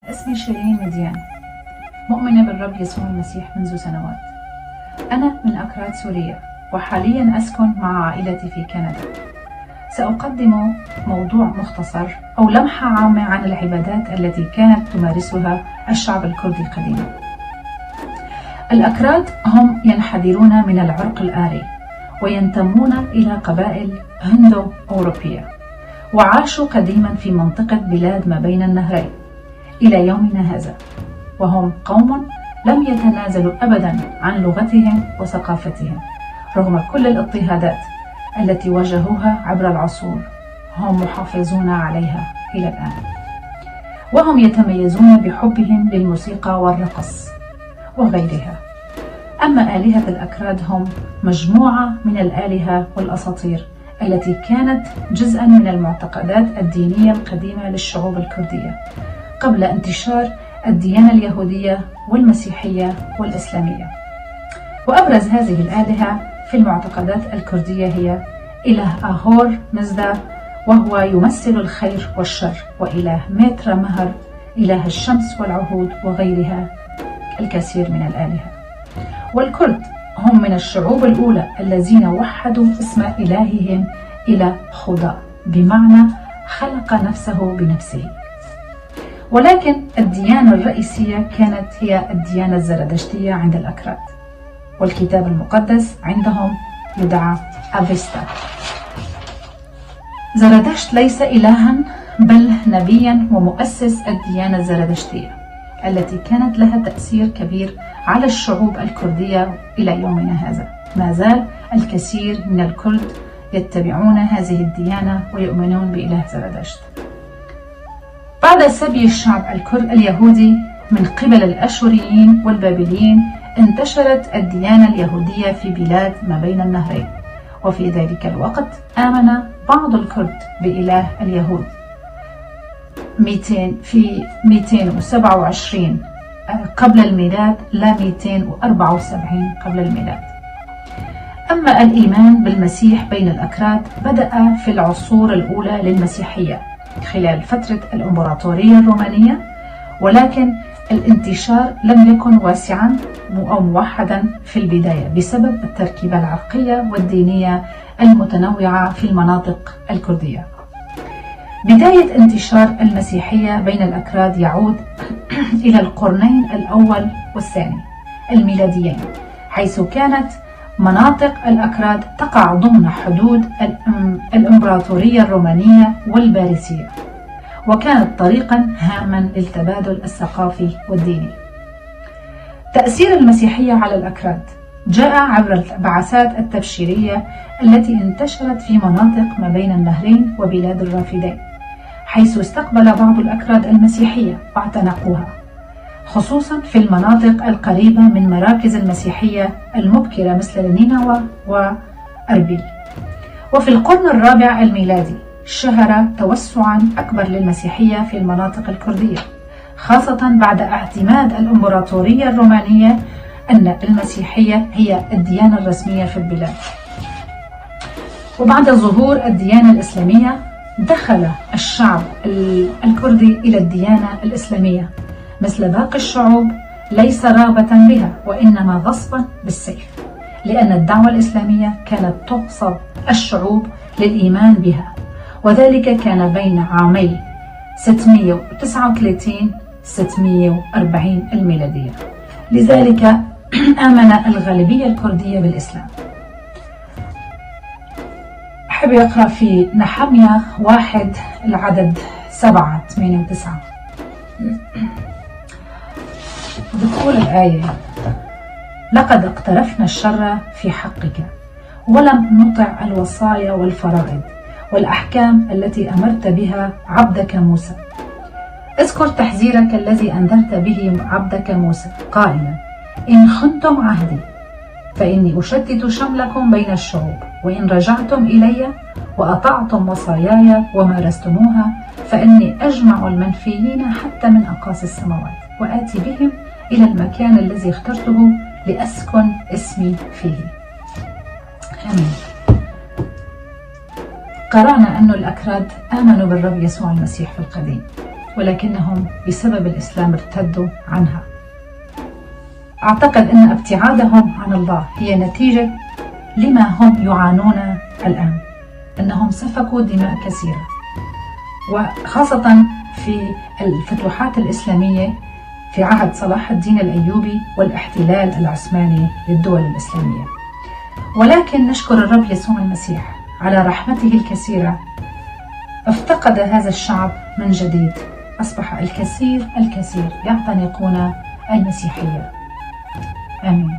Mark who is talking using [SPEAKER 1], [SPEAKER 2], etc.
[SPEAKER 1] اسمي شيرين مديان، مؤمنة بالرب يسوع المسيح منذ سنوات. أنا من أكراد سوريا، وحاليا أسكن مع عائلتي في كندا. سأقدم موضوع مختصر أو لمحة عامة عن العبادات التي كانت تمارسها الشعب الكردي قديما. الأكراد هم ينحدرون من العرق الآري وينتمون إلى قبائل هندو أوروبية، وعاشوا قديما في منطقة بلاد ما بين النهرين إلى يومنا هذا، وهم قوم لم يتنازلوا أبدا عن لغتهم وثقافتهم رغم كل الاضطهادات التي واجهوها عبر العصور. هم محافظون عليها إلى الآن، وهم يتميزون بحبهم للموسيقى والرقص وغيرها. أما آلهة الأكراد هم مجموعة من الآلهة والأساطير التي كانت جزءا من المعتقدات الدينية القديمة للشعوب الكردية قبل انتشار الديانة اليهودية والمسيحية والإسلامية. وأبرز هذه الآلهة في المعتقدات الكردية هي إله آهور مزدا، وهو يمثل الخير والشر، وإله ميترا مهر إله الشمس والعهود، وغيرها الكثير من الآلهة. والكرد هم من الشعوب الأولى الذين وحدوا اسم إلههم إلى خدا، بمعنى خلق نفسه بنفسه. ولكن الديانة الرئيسية كانت هي الديانة الزرادشتية عند الأكراد، والكتاب المقدس عندهم يدعى أفيستا. زرادشت ليس إلها بل نبيا ومؤسس الديانة الزرادشتية التي كانت لها تأثير كبير على الشعوب الكردية إلى يومنا هذا. ما زال الكثير من الكرد يتبعون هذه الديانة ويؤمنون بإله زرادشت. بعد سبي الشعب اليهودي من قبل الأشوريين والبابليين، انتشرت الديانة اليهودية في بلاد ما بين النهرين، وفي ذلك الوقت آمن بعض الكرد بإله اليهود في 227 قبل الميلاد لا 274 قبل الميلاد. أما الإيمان بالمسيح بين الأكراد بدأ في العصور الأولى للمسيحية خلال فترة الإمبراطورية الرومانية، ولكن الانتشار لم يكن واسعا أو موحدا في البداية بسبب التركيبة العرقية والدينية المتنوعة في المناطق الكردية. بداية انتشار المسيحية بين الأكراد يعود إلى القرنين الأول والثاني الميلاديين، حيث كانت مناطق الأكراد تقع ضمن حدود الإمبراطورية الرومانية والباريسية، وكانت طريقا هاما للتبادل الثقافي والديني. تأثير المسيحية على الأكراد جاء عبر البعثات التبشيرية التي انتشرت في مناطق ما بين النهرين وبلاد الرافدين، حيث استقبل بعض الأكراد المسيحية واعتنقوها، خصوصا في المناطق القريبة من مراكز المسيحية المبكرة مثل نينوى وأربيل. وفي القرن الرابع الميلادي شهر توسعا أكبر للمسيحية في المناطق الكردية، خاصة بعد اعتماد الإمبراطورية الرومانية أن المسيحية هي الديانة الرسمية في البلاد. وبعد ظهور الديانة الإسلامية دخل الشعب الكردي إلى الديانة الإسلامية مثل باقي الشعوب، ليس رغبة بها وإنما غصبا بالسيف، لأن الدعوة الإسلامية كانت تغصب الشعوب للإيمان بها، وذلك كان بين عامي 639 640 الميلادية. لذلك آمن الغالبية الكردية بالإسلام. أحب أقرأ في نحمية 1 العدد 7 8 و9. بتقول الآية: لقد اقترفنا الشر في حقك ولم نطع الوصايا والفرائض والأحكام التي أمرت بها عبدك موسى. اذكر تحذيرك الذي أنذرت به عبدك موسى قائلا: إن خنتم عهدي فإني أشتت شملكم بين الشعوب، وإن رجعتم إلي وأطعتم وصاياي ومارستموها فإني أجمع المنفيين حتى من أقاصي السماوات وآتي بهم إلى المكان الذي اخترته لأسكن اسمي فيه. آمين. قرأنا أن الأكراد آمنوا بالرب يسوع المسيح في القديم، ولكنهم بسبب الإسلام ارتدوا عنها. أعتقد أن ابتعادهم عن الله هي نتيجة لما هم يعانون الآن، أنهم سفكوا دماء كثيرة، وخاصة في الفتوحات الإسلامية في عهد صلاح الدين الأيوبي والاحتلال العثماني للدول الإسلامية. ولكن نشكر الرب يسوع المسيح على رحمته الكثيرة، افتقد هذا الشعب من جديد، أصبح الكثير يعتنقون المسيحية. آمين.